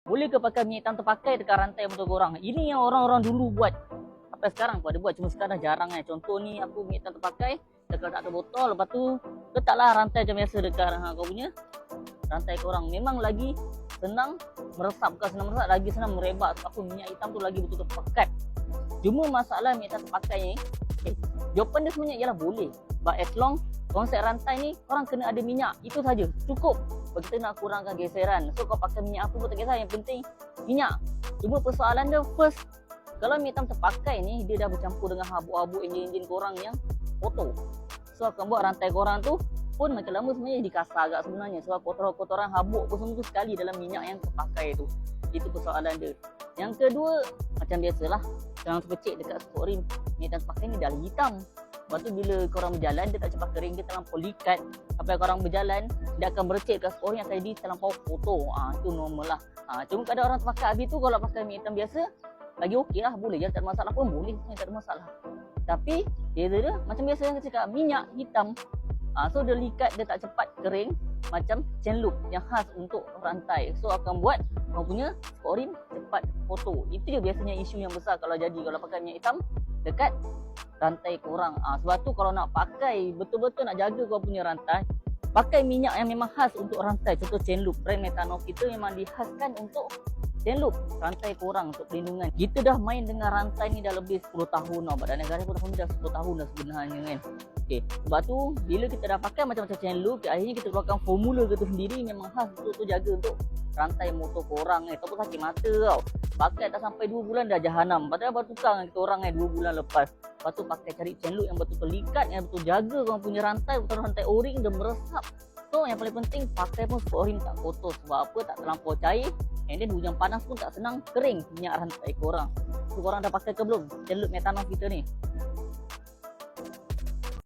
Boleh ke pakai minyak hitam terpakai dekat rantai motor korang? Ini yang orang-orang dulu buat. Sampai sekarang pun ada buat, cuma sekarang dah jarang kan. Contoh ni aku minyak hitam terpakai, dekat tak ada botol, lepas tu letaklah rantai macam biasa dekat kau punya rantai korang. Memang lagi senang meresap, bukan senang meresap, lagi senang merebak. Sebab aku minyak hitam tu lagi betul-betul pekat. Cuma masalah minyak hitam terpakai ni, jawapan dia sebenarnya ialah boleh. But as long konsep rantai ni korang kena ada minyak, itu saja cukup. Kalau kita nak kurangkan geseran, so kau pakai minyak apa pun tak kisah, yang penting minyak. Cuma persoalan dia first, kalau minyak hitam terpakai ni dia dah bercampur dengan habuk-habuk enjin-enjin korang yang kotor, so akan buat rantai korang tu pun makin lama sebenarnya jadi kasar agak sebenarnya. Sebab kotoran-kotoran habuk pun semua tu sekali dalam minyak yang terpakai tu. Itu persoalan dia. Yang kedua, macam biasalah, jangan terpecik dekat sport rim. Minyak hitam terpakai ni dah hitam. Lepas tu bila korang berjalan, dia tak cepat kering, dia terlampau likat. Sampai korang berjalan, dia akan bercek kat sport rim, akan jadi terlampau kotor. Itu normal lah. Cuma kadang orang terpakai habis tu, kalau pakai minyak hitam biasa, lagi okey lah, boleh je, tak ada masalah pun, boleh, tak ada masalah. Tapi dia macam biasa yang saya cakap, minyak hitam, so dia likat, dia tak cepat kering macam chain loop yang khas untuk rantai. So akan buat kau punya sport rim cepat kotor. Itu je biasanya isu yang besar kalau pakai minyak hitam dekat rantai korang. Sebab tu kalau nak pakai betul-betul nak jaga kau punya rantai, pakai minyak yang memang khas untuk rantai. Contoh chain loop, brand Metanov kita memang dikhaskan untuk chain loop rantai korang untuk perlindungan. Kita dah main dengan rantai ni dah lebih 10 tahun tau. Badan Negara pun dah 10 tahun dah sebenarnya kan. Sebab tu bila kita dah pakai macam-macam chain loop, akhirnya kita keluarkan formula kita sendiri memang khas untuk jaga untuk rantai motor korang kan. Ataupun sakit mata tau. Pakai tak sampai 2 bulan dah jahanam. Padahal baru tukar dengan kita orang kan 2 bulan lepas. Lepas tu pakai cari chain loop yang betul-betul likat, yang betul jaga korang punya rantai, betul rantai o-ring dia meresap. So yang paling penting, pakai pun sport rim tak kotor. Sebab apa? Tak terlampau cair. And then hujan panas pun tak senang kering minyak rantai korang. So korang dah pakai ke belum chain loop Metanov kita ni?